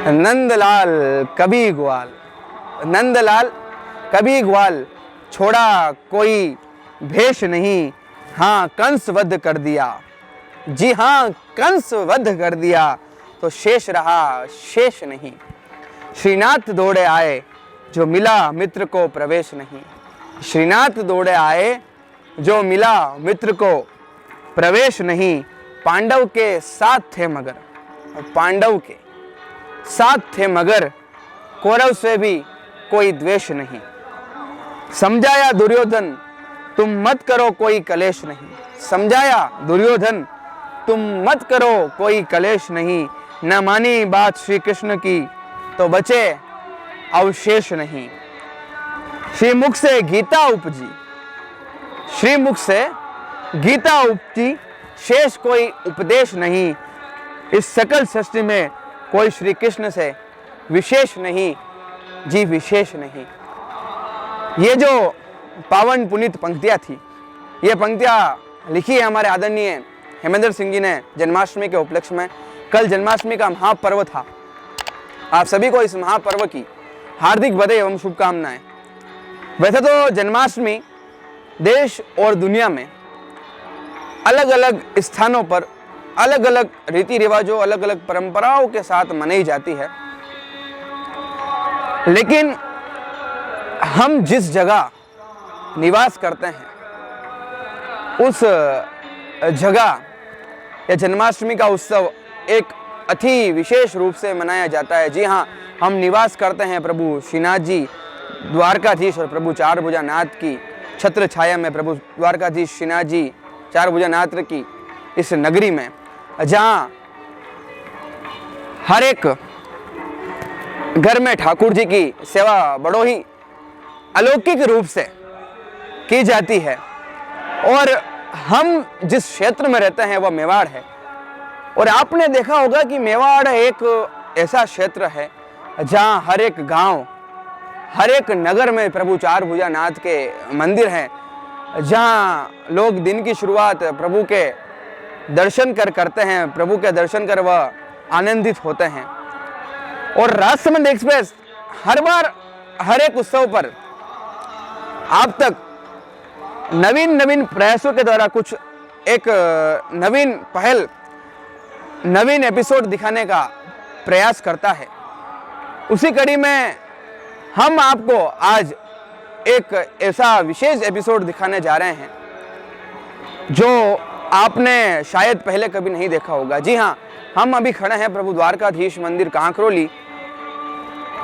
नंदलाल कभी ग्वाल, नंदलाल कभी ग्वाल, छोड़ा कोई भेष नहीं, हाँ कंस वध कर दिया। जी हाँ, कंस वध कर दिया तो शेष रहा शेष नहीं। श्रीनाथ दौड़े आए जो मिला मित्र को प्रवेश नहीं। श्रीनाथ दौड़े आए जो मिला मित्र को प्रवेश नहीं। पांडव के साथ थे मगर, पांडव के साथ थे मगर, कौरव से भी कोई द्वेष नहीं। समझाया दुर्योधन तुम मत करो कोई कलेश नहीं। समझाया दुर्योधन तुम मत करो कोई कलेश नहीं। न मानी बात श्री कृष्ण की तो बचे अवशेष नहीं। श्रीमुख से गीता उपजी, श्रीमुख से गीता उपजी, शेष कोई उपदेश नहीं। इस सकल सृष्टि में कोई श्री कृष्ण से विशेष नहीं, जी विशेष नहीं। ये जो पावन पुनीत पंक्तियाँ थी, ये पंक्तियाँ लिखी है हमारे आदरणीय हेमेंद्र सिंह जी ने जन्माष्टमी के उपलक्ष्य में। कल जन्माष्टमी का महापर्व था। आप सभी को इस महापर्व की हार्दिक बधाई एवं शुभकामनाएं। वैसे तो जन्माष्टमी देश और दुनिया में अलग अलग स्थानों पर अलग अलग रीति रिवाजों, अलग अलग परंपराओं के साथ मनाई जाती है, लेकिन हम जिस जगह निवास करते हैं उस जगह या जन्माष्टमी का उत्सव एक अति विशेष रूप से मनाया जाता है। जी हाँ, हम निवास करते हैं प्रभु श्रीनाथ जी द्वारकाधीश और प्रभु चारभुजानाथ की छत्र छाया में, प्रभु द्वारकाधीश श्रीनाथ जी चारभुजानाथ की इस नगरी में, जहाँ हर एक घर में ठाकुर जी की सेवा बड़ो ही अलौकिक रूप से की जाती है। और हम जिस क्षेत्र में रहते हैं वह मेवाड़ है। और आपने देखा होगा कि मेवाड़ एक ऐसा क्षेत्र है जहाँ हर एक गांव, हर एक नगर में प्रभु चारभुजानाथ के मंदिर हैं, जहाँ लोग दिन की शुरुआत प्रभु के दर्शन करते हैं, प्रभु के दर्शन कर वह आनंदित होते हैं। और राजसमंद एक्सप्रेस हर बार हर एक उत्सव पर आप तक नवीन प्रयासों के द्वारा कुछ एक नवीन पहल, नवीन एपिसोड दिखाने का प्रयास करता है। उसी कड़ी में हम आपको आज एक ऐसा विशेष एपिसोड दिखाने जा रहे हैं जो आपने शायद पहले कभी नहीं देखा होगा। जी हाँ, हम अभी खड़े हैं प्रभु द्वारकाधीश मंदिर कांकरोली।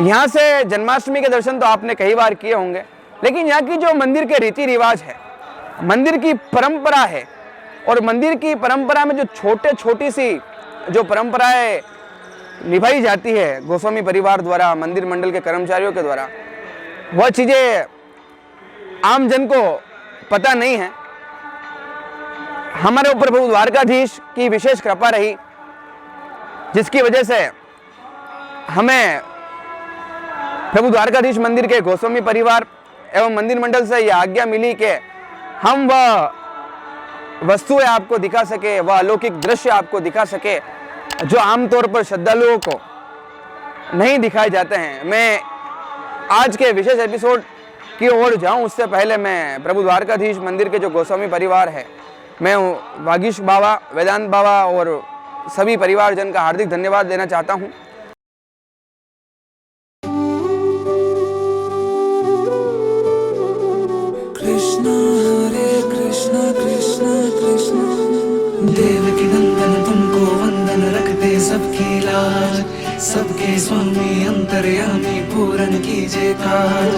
यहाँ से जन्माष्टमी के दर्शन तो आपने कई बार किए होंगे, लेकिन यहाँ की जो मंदिर के रीति रिवाज है, मंदिर की परंपरा है, और मंदिर की परंपरा में जो छोटी सी जो परंपराएं निभाई जाती है गोस्वामी परिवार द्वारा, मंदिर मंडल के कर्मचारियों के द्वारा, वह चीज़ें आम जन को पता नहीं है। हमारे ऊपर प्रभु द्वारकाधीश की विशेष कृपा रही, जिसकी वजह से हमें प्रभु द्वारकाधीश मंदिर के गोस्वामी परिवार एवं मंदिर मंडल से यह आज्ञा मिली कि हम वह वस्तुएं आपको दिखा सके, वह अलौकिक दृश्य आपको दिखा सके जो आमतौर पर श्रद्धालुओं को नहीं दिखाए जाते हैं। मैं आज के विशेष एपिसोड की ओर जाऊं उससे पहले मैं प्रभु द्वारकाधीश मंदिर के जो गोस्वामी परिवार है, मैं वागीश बाबा, वेदांत बाबा और सभी परिवारजन का हार्दिक धन्यवाद देना चाहता हूं। कृष्ण हरे कृष्ण कृष्ण कृष्ण, देवकी नंदन तुमको वंदन, रखते सबकी लाज, सबके स्वामी अंतर्यामी पूरन कीजिए काज।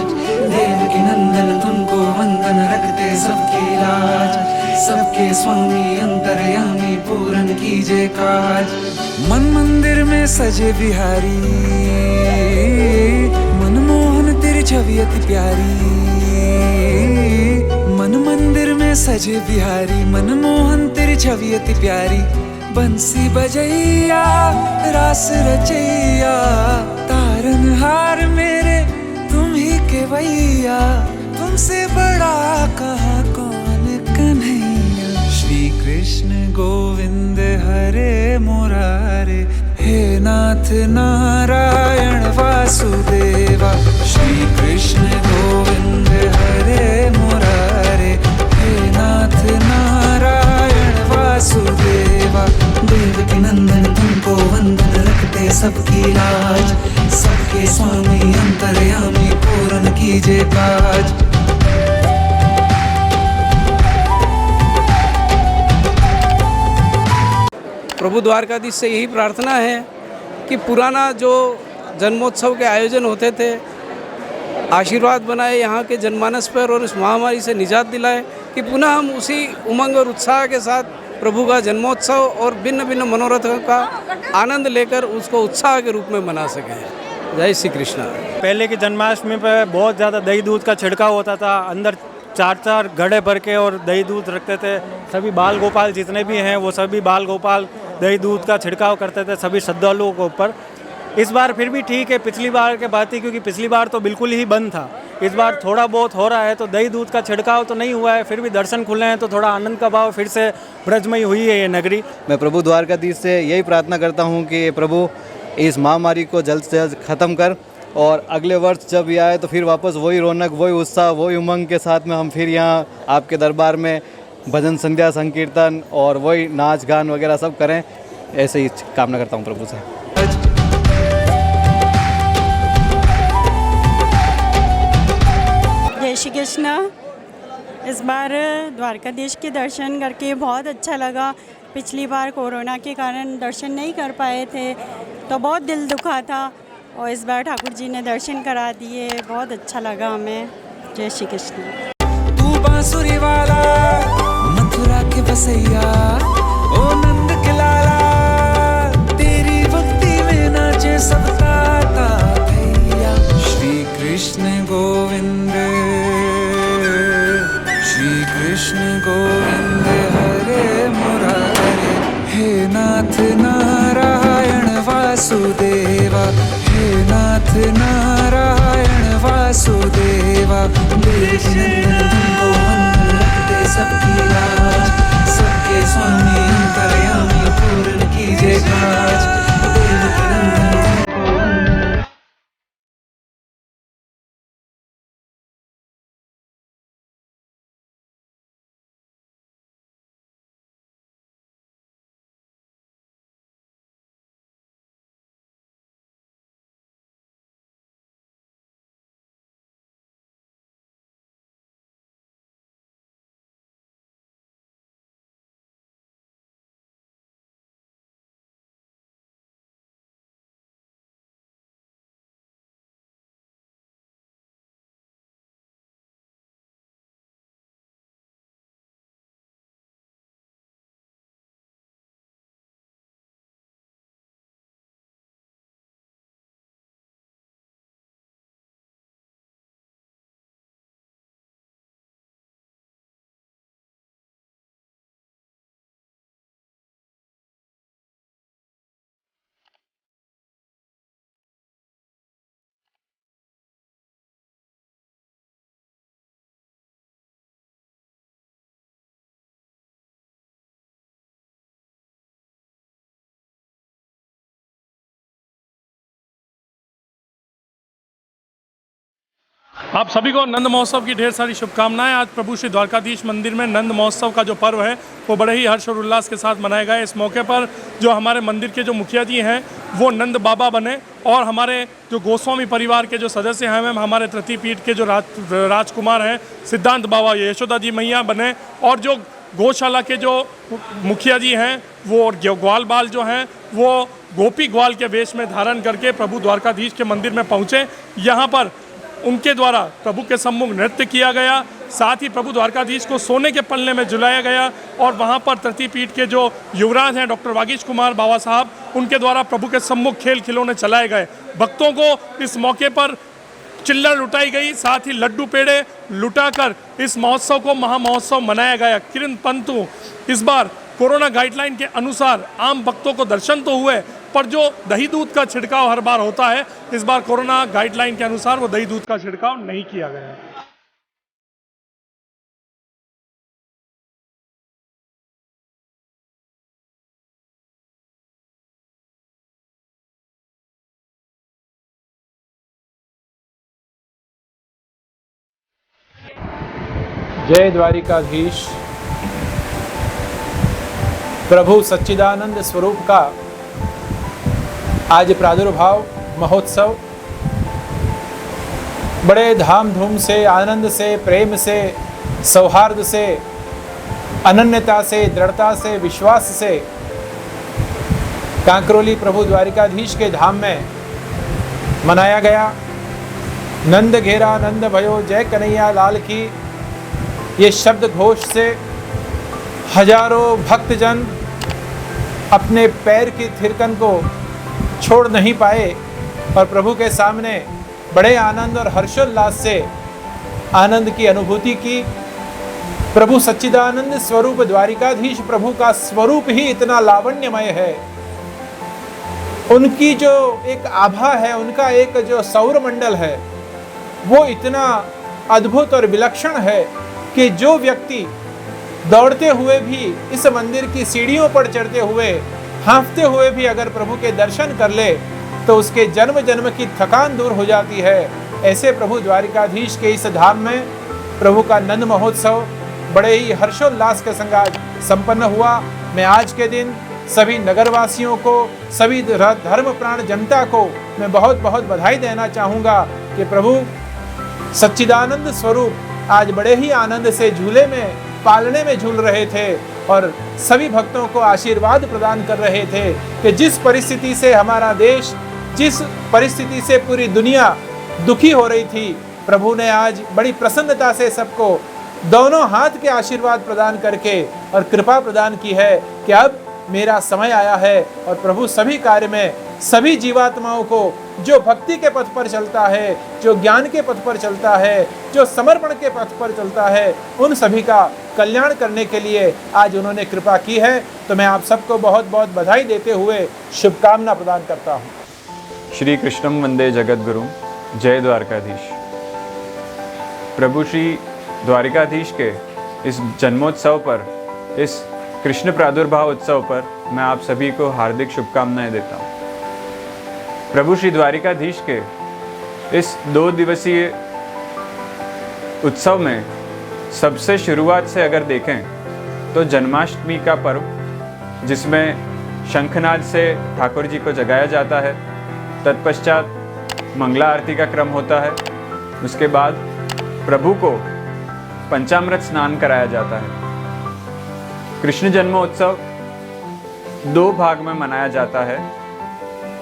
देवकी नंदन तुमको वंदन, रखते सबकी लाज, सबके स्वामी अंतर्यामी पूरन कीजिए काज। मन मंदिर में सजे बिहारी, मनमोहन तेरी छवि अति प्यारी। मन मंदिर में सजे बिहारी, मनमोहन तेरी छवि अति प्यारी। बंसी बजैया रास रचैया, तारनहार मेरे तुम ही केवैया। तुमसे बड़ा कहाँ कौन कन्हैया। श्री कृष्ण गोविंद हरे मुरारे, हे नाथ नारायण दे सबकी लाज, सबके स्वामी अंतर्यामी पूर्ण कीजिए काज। प्रभु द्वारकाधीश से यही प्रार्थना है कि पुराना जो जन्मोत्सव के आयोजन होते थे, आशीर्वाद बनाए यहाँ के जनमानस पर और इस महामारी से निजात दिलाए कि पुनः हम उसी उमंग और उत्साह के साथ प्रभु का जन्मोत्सव और भिन्न भिन्न मनोरथों का आनंद लेकर उसको उत्साह के रूप में मना सकें। जय श्री कृष्ण। पहले की जन्माष्टमी पे बहुत ज़्यादा दही दूध का छिड़काव होता था, अंदर 4-4 घड़े भर के और दही दूध रखते थे। सभी बाल गोपाल जितने भी हैं वो सभी बाल गोपाल दही दूध का छिड़काव करते थे सभी श्रद्धालुओं के ऊपर। इस बार फिर भी ठीक है पिछली बार के बात ही, क्योंकि पिछली बार तो बिल्कुल ही बंद था। इस बार थोड़ा बहुत हो रहा है, तो दही दूध का छिड़काव तो नहीं हुआ है, फिर भी दर्शन खुले हैं तो थोड़ा आनंद का भाव फिर से ब्रजमयी हुई है ये नगरी। मैं प्रभु द्वारकाधीश से यही प्रार्थना करता हूँ कि प्रभु इस महामारी को जल्द से जल्द ख़त्म कर, और अगले वर्ष जब ये आए तो फिर वापस वही रौनक, वही उत्साह, वही उमंग के साथ में हम फिर यहाँ आपके दरबार में भजन संध्या संकीर्तन और वही नाच गान वगैरह सब करें। ऐसे ही कामना करता हूँ प्रभु से। जय श्री कृष्ण। इस बार द्वारकाधीश के दर्शन करके बहुत अच्छा लगा। पिछली बार कोरोना के कारण दर्शन नहीं कर पाए थे तो बहुत दिल दुखा था, और इस बार ठाकुर जी ने दर्शन करा दिए, बहुत अच्छा लगा हमें। जय श्री कृष्ण। तू बांसुरी वाला मथुरा के बसैया, ओ नंद के लाला, तेरी भक्ति में नाचे सब ताता भैया। श्री कृष्ण गोविंद, श्री कृष्ण गोविंद हरे मुरारे। हे नाथ नारायण वासुदेवा, हे नाथ नारायण वासुदेवा। देवकी नंदन तुमको वंदन, रखते सबकी लाज, सबके स्वामी अंतर्यामी पूर्ण कीजिए काज। देवकी नंदन तुमको वंदन। आप सभी को नंद महोत्सव की ढेर सारी शुभकामनाएं। आज प्रभु श्री द्वारकाधीश मंदिर में नंद महोत्सव का जो पर्व है वो बड़े ही हर्ष और उल्लास के साथ मनाया गया। इस मौके पर जो हमारे मंदिर के जो मुखिया जी हैं वो नंद बाबा बने, और हमारे जो गोस्वामी परिवार के जो सदस्य हैं हमारे तृतीय पीठ के जो राजकुमार हैं सिद्धांत बाबा यशोदा जी मैया बने, और जो गौशाला के जो मुखिया जी हैं वो ग्वाल बाल जो हैं वो गोपी ग्वाल के वेश में धारण करके प्रभु द्वारकाधीश के मंदिर में पहुँचे। यहाँ पर उनके द्वारा प्रभु के सम्मुख नृत्य किया गया, साथ ही प्रभु द्वारकाधीश को सोने के पल्ले में झुलाया गया, और वहाँ पर तृतीय पीठ के जो युवराज हैं डॉक्टर वागीश कुमार बाबा साहब, उनके द्वारा प्रभु के सम्मुख खेल खिलौने चलाए गए। भक्तों को इस मौके पर चिल्लर लुटाई गई, साथ ही लड्डू पेड़े लुटाकर इस महोत्सव को महामहोत्सव मनाया गया। परंतु इस बार कोरोना गाइडलाइन के अनुसार आम भक्तों को दर्शन तो हुए, पर जो दही दूध का छिड़काव हर बार होता है, इस बार कोरोना गाइडलाइन के अनुसार वो दही दूध का छिड़काव नहीं किया गया है। जय द्वारिकाधीश। प्रभु सच्चिदानंद स्वरूप का आज प्रादुर्भाव महोत्सव बड़े धाम-धूम से, आनंद से, प्रेम से, सौहार्द से, अनन्यता से, दृढ़ता से, विश्वास से कांकरोली प्रभु द्वारिकाधीश के धाम में मनाया गया। नंद घेरा नंद भयो जय कन्हैया लाल की ये शब्द घोष से हजारों भक्तजन अपने पैर की थिरकन को छोड़ नहीं पाए और प्रभु के सामने बड़े आनंद और हर्षोल्लास से आनंद की अनुभूति की। प्रभु सच्चिदानंद स्वरूप द्वारिकाधीश प्रभु का स्वरूप ही इतना लावण्यमय है, उनकी जो एक आभा है, उनका एक जो सौरमंडल है वो इतना अद्भुत और विलक्षण है कि जो व्यक्ति दौड़ते हुए भी इस मंदिर की सीढ़ियों पर चढ़ते हुए, हाँफते हुए भी अगर प्रभु के दर्शन कर ले तो उसके जन्म जन्म की थकान दूर हो जाती है। ऐसे प्रभु द्वारिकाधीश के इस धाम में प्रभु का नंद महोत्सव बड़े ही हर्षोल्लास के संग संपन्न हुआ। मैं आज के दिन सभी नगरवासियों को, सभी धर्म प्राण जनता को मैं बहुत बहुत बधाई देना चाहूँगा कि प्रभु सच्चिदानंद स्वरूप आज बड़े ही आनंद से झूले में, पालने में झूल रहे थे और सभी भक्तों को आशीर्वाद प्रदान कर रहे थे कि जिस परिस्थिति से हमारा देश, जिस परिस्थिति से पूरी दुनिया दुखी हो रही थी, प्रभु ने आज बड़ी प्रसन्नता से सबको दोनों हाथ के आशीर्वाद प्रदान करके और कृपा प्रदान की है कि अब मेरा समय आया है और प्रभु सभी कार्य में सभी जीवात्माओं को, जो भक्ति के पथ पर चलता है, जो ज्ञान के पथ पर चलता है, जो समर्पण के पथ पर चलता है, उन सभी का कल्याण करने के लिए आज उन्होंने कृपा की है। तो मैं आप सबको बहुत बहुत बधाई देते हुए शुभकामना प्रदान करता हूँ। श्री कृष्णम वंदे जगद्गुरुम, जय द्वारकाधीश। प्रभु श्री द्वारिकाधीश के इस जन्मोत्सव पर, इस कृष्ण प्रादुर्भाव उत्सव पर मैं आप सभी को हार्दिक शुभकामनाएं देता हूँ। प्रभु श्री द्वारिकाधीश के इस 2 दिवसीय उत्सव में सबसे शुरुआत से अगर देखें तो जन्माष्टमी का पर्व, जिसमें शंखनाद से ठाकुर जी को जगाया जाता है, तत्पश्चात मंगला आरती का क्रम होता है, उसके बाद प्रभु को पंचामृत स्नान कराया जाता है। कृष्ण जन्मोत्सव 2 भाग में मनाया जाता है,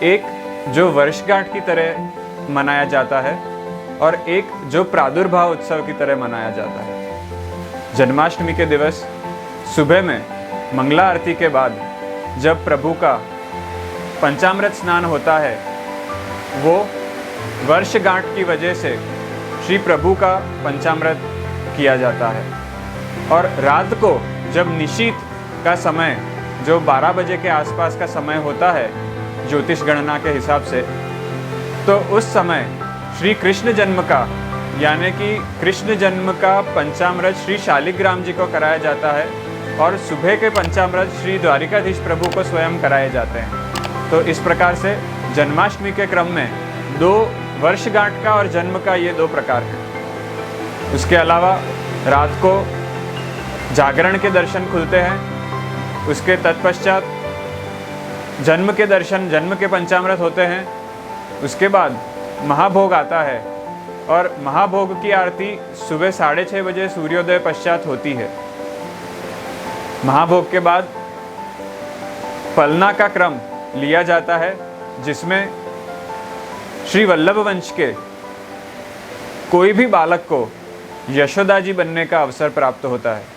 एक जो वर्षगांठ की तरह मनाया जाता है और एक जो प्रादुर्भाव उत्सव की तरह मनाया जाता है। जन्माष्टमी के दिवस सुबह में मंगला आरती के बाद जब प्रभु का पंचामृत स्नान होता है, वो वर्षगांठ की वजह से श्री प्रभु का पंचामृत किया जाता है और रात को जब निशीत का समय, जो 12 बजे के आसपास का समय होता है ज्योतिष गणना के हिसाब से, तो उस समय श्री कृष्ण जन्म का, यानी कि कृष्ण जन्म का पंचामृत श्री शालिग्राम जी को कराया जाता है और सुबह के पंचामृत श्री द्वारिकाधीश प्रभु को स्वयं कराए जाते हैं। तो इस प्रकार से जन्माष्टमी के क्रम में 2 वर्षगांठ का और जन्म का ये 2 प्रकार हैं। उसके अलावा रात को जागरण के दर्शन खुलते हैं, उसके तत्पश्चात जन्म के दर्शन, जन्म के पंचामृत होते हैं, उसके बाद महाभोग आता है और महाभोग की आरती सुबह 6:30 बजे सूर्योदय पश्चात होती है। महाभोग के बाद पलना का क्रम लिया जाता है, जिसमें श्री वल्लभ वंश के कोई भी बालक को यशोदा जी बनने का अवसर प्राप्त होता है।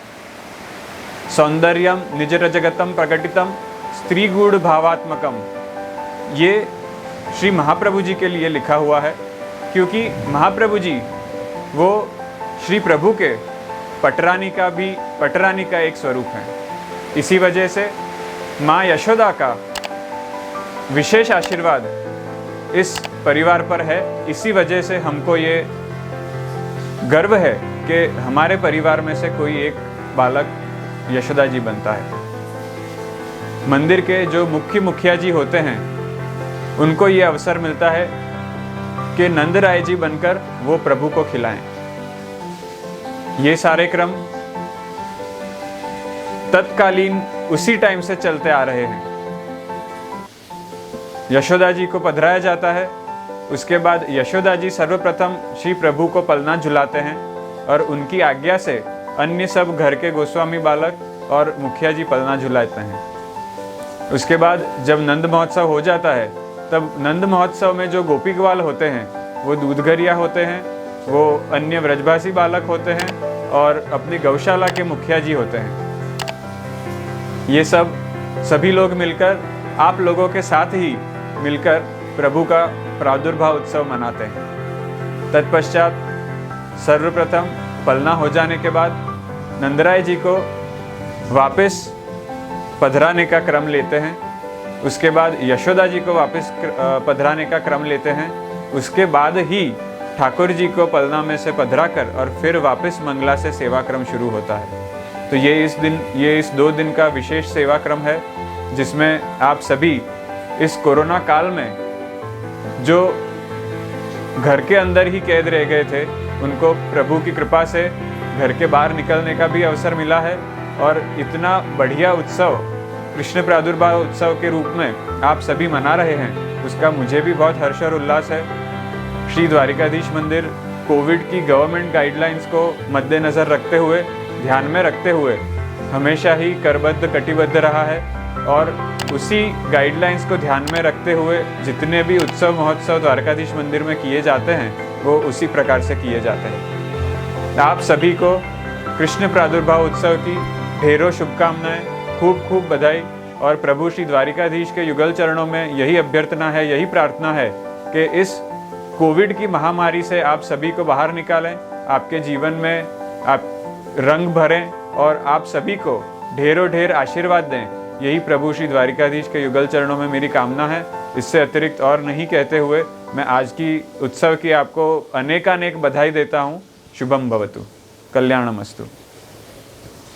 सौंदर्यम निज रजगतम प्रकटितम स्त्रीगूढ़ भावात्मकम, ये श्री महाप्रभु जी के लिए लिखा हुआ है, क्योंकि महाप्रभु जी वो श्री प्रभु के पटरानी का एक स्वरूप है। इसी वजह से माँ यशोदा का विशेष आशीर्वाद इस परिवार पर है। इसी वजह से हमको ये गर्व है कि हमारे परिवार में से कोई एक बालक यशोदा जी बनता है। मंदिर के जो मुखिया जी होते हैं, उनको ये अवसर मिलता है कि नंद राय जी बनकर वो प्रभु को खिलाएं। ये सारे क्रम तत्कालीन उसी टाइम से चलते आ रहे हैं। यशोदा जी को पधराया जाता है। उसके बाद यशोदा जी सर्वप्रथम श्री प्रभु को पलना झुलाते हैं और उनकी आज्ञा से अन्य सब घर के गोस्वामी बालक और मुखिया जी पलना झुलाते हैं। उसके बाद जब नंद महोत्सव हो जाता है तब नंद महोत्सव में जो गोपी ग्वाल होते हैं वो दूधघरिया होते हैं, वो अन्य व्रजभाषी बालक होते हैं और अपनी गौशाला के मुखिया जी होते हैं। ये सभी लोग मिलकर आप लोगों के साथ ही मिलकर प्रभु का प्रादुर्भाव उत्सव मनाते हैं। तत्पश्चात सर्वप्रथम पलना हो जाने के बाद नंदराय जी को वापस पधराने का क्रम लेते हैं। उसके बाद यशोदा जी को वापस पधराने का क्रम लेते हैं। उसके बाद ही ठाकुर जी को पलना में से पधरा कर और फिर वापस मंगला से सेवा क्रम शुरू होता है। तो ये इस 2 दिन का विशेष सेवा क्रम है जिसमें आप सभी इस कोरोना काल में जो घर के अंदर ही कैद रह गए थे उनको प्रभु की कृपा से घर के बाहर निकलने का भी अवसर मिला है और इतना बढ़िया उत्सव कृष्ण प्रादुर्भाव उत्सव के रूप में आप सभी मना रहे हैं, उसका मुझे भी बहुत हर्ष और उल्लास है। श्री द्वारिकाधीश मंदिर कोविड की गवर्नमेंट गाइडलाइंस को मद्देनज़र रखते हुए, ध्यान में रखते हुए हमेशा ही करबद्ध कटिबद्ध रहा है और उसी गाइडलाइंस को ध्यान में रखते हुए जितने भी उत्सव महोत्सव द्वारकाधीश मंदिर में किए जाते हैं वो उसी प्रकार से किए जाते हैं। आप सभी को कृष्ण प्रादुर्भाव उत्सव की ढेरों शुभकामनाएं, खूब खूब बधाई और प्रभु श्री द्वारिकाधीश के युगल चरणों में यही अभ्यर्थना है, यही प्रार्थना है कि इस कोविड की महामारी से आप सभी को बाहर निकालें, आपके जीवन में आप रंग भरें और आप सभी को ढेरों ढेर आशीर्वाद दें। यही प्रभु श्री द्वारिकाधीश के युगल चरणों में मेरी कामना है। इससे अतिरिक्त और नहीं कहते हुए मैं आज की उत्सव की आपको अनेकानेक बधाई देता हूँ। शुभम भवतु, कल्याणमस्तु।